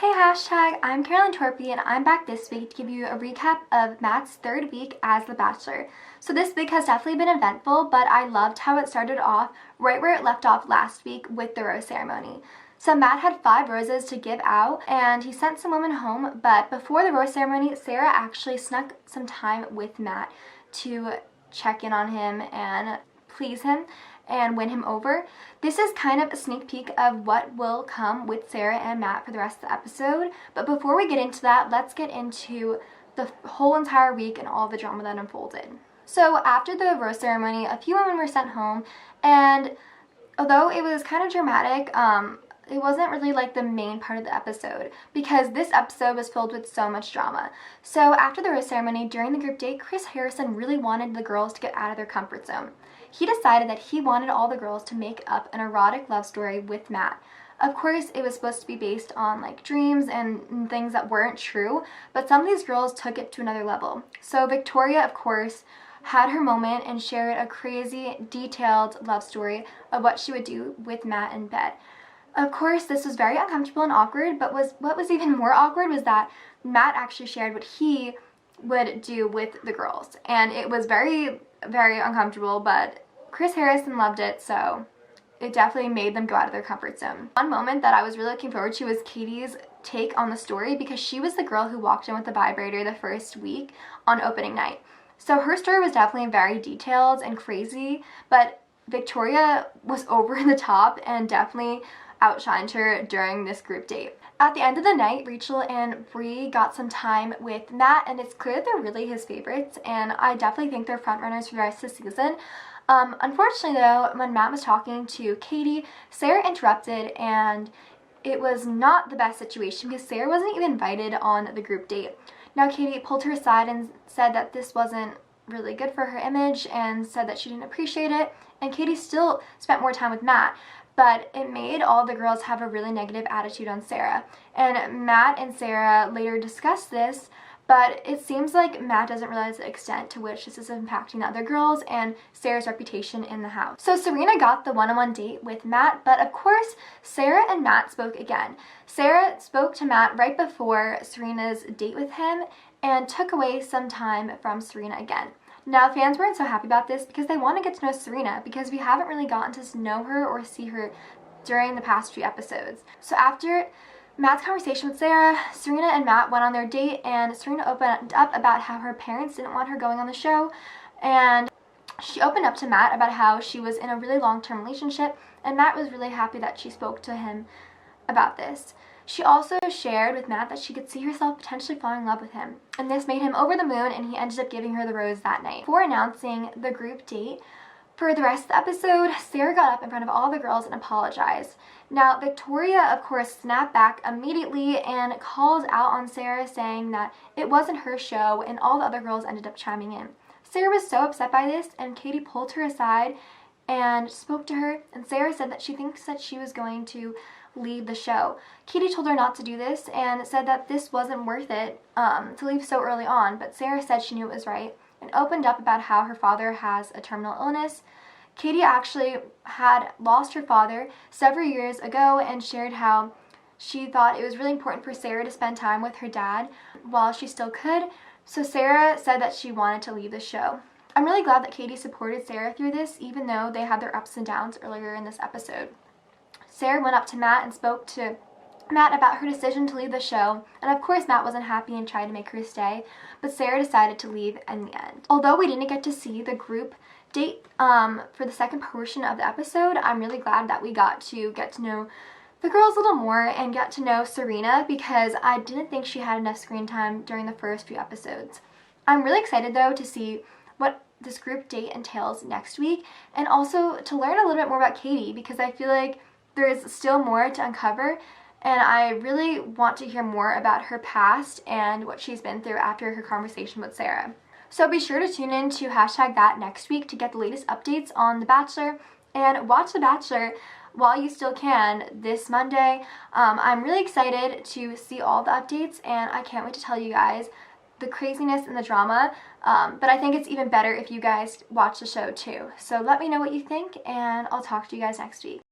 Hey hashtag, I'm Carolyn Torpey and I'm back this week to give you a recap of Matt's third week as the Bachelor. So this week has definitely been eventful, but I loved how it started off right where it left off last week with the rose ceremony. So Matt had 5 roses to give out and he sent some women home, but before the rose ceremony, Sarah actually snuck some time with Matt to check in on him and please him and win him over. This is kind of a sneak peek of what will come with Sarah and Matt for the rest of the episode, but before we get into that, let's get into the whole entire week and all the drama that unfolded. So after the rose ceremony, a few women were sent home, and although it was kind of dramatic, it wasn't really like the main part of the episode because this episode was filled with so much drama. So after the rose ceremony, during the group date, Chris Harrison really wanted the girls to get out of their comfort zone. He decided that he wanted all the girls to make up an erotic love story with Matt. Of course, it was supposed to be based on like dreams and things that weren't true, but some of these girls took it to another level. So Victoria, of course, had her moment and shared a crazy, detailed love story of what she would do with Matt in bed. Of course, this was very uncomfortable and awkward, but what was even more awkward was that Matt actually shared what he would do with the girls. And it was very, very uncomfortable, but Chris Harrison loved it, so it definitely made them go out of their comfort zone. One moment that I was really looking forward to was Katie's take on the story because she was the girl who walked in with the vibrator the first week on opening night. So her story was definitely very detailed and crazy, but Victoria was over the top and definitely outshined her during this group date. At the end of the night, Rachel and Bree got some time with Matt, and it's clear they're really his favorites, and I definitely think they're frontrunners for the rest of the season. Unfortunately though, when Matt was talking to Katie, Sarah interrupted, and it was not the best situation because Sarah wasn't even invited on the group date. Now Katie pulled her aside and said that this wasn't really good for her image and said that she didn't appreciate it, and Katie still spent more time with Matt. But it made all the girls have a really negative attitude on Sarah. And Matt and Sarah later discussed this, but it seems like Matt doesn't realize the extent to which this is impacting the other girls and Sarah's reputation in the house. So Serena got the one-on-one date with Matt, but of course, Sarah and Matt spoke again. Sarah spoke to Matt right before Serena's date with him and took away some time from Serena again. Now, fans weren't so happy about this because they want to get to know Serena because we haven't really gotten to know her or see her during the past few episodes. So after Matt's conversation with Sarah, Serena and Matt went on their date, and Serena opened up about how her parents didn't want her going on the show, and she opened up to Matt about how she was in a really long-term relationship, and Matt was really happy that she spoke to him about this. She also shared with Matt that she could see herself potentially falling in love with him, and this made him over the moon, and he ended up giving her the rose that night. Before announcing the group date for the rest of the episode, Sarah got up in front of all the girls and apologized. Now, Victoria, of course, snapped back immediately and called out on Sarah, saying that it wasn't her show, and all the other girls ended up chiming in. Sarah was so upset by this, and Katie pulled her aside and spoke to her, and Sarah said that she thinks that she was going to leave the show. Katie told her not to do this and said that this wasn't worth it to leave so early on, but Sarah said she knew it was right and opened up about how her father has a terminal illness. Katie actually had lost her father several years ago and shared how she thought it was really important for Sarah to spend time with her dad while she still could, so Sarah said that she wanted to leave the show. I'm really glad that Katie supported Sarah through this, even though they had their ups and downs earlier in this episode. Sarah went up to Matt and spoke to Matt about her decision to leave the show, and of course Matt wasn't happy and tried to make her stay, but Sarah decided to leave in the end. Although we didn't get to see the group date for the second portion of the episode, I'm really glad that we got to know the girls a little more and get to know Serena because I didn't think she had enough screen time during the first few episodes. I'm really excited though to see what this group date entails next week, and also to learn a little bit more about Katie because I feel like there is still more to uncover, and I really want to hear more about her past and what she's been through after her conversation with Sarah. So be sure to tune in to #that next week to get the latest updates on The Bachelor, and watch The Bachelor while you still can this Monday. I'm really excited to see all the updates, and I can't wait to tell you guys the craziness and the drama, but I think it's even better if you guys watch the show too. So let me know what you think, and I'll talk to you guys next week.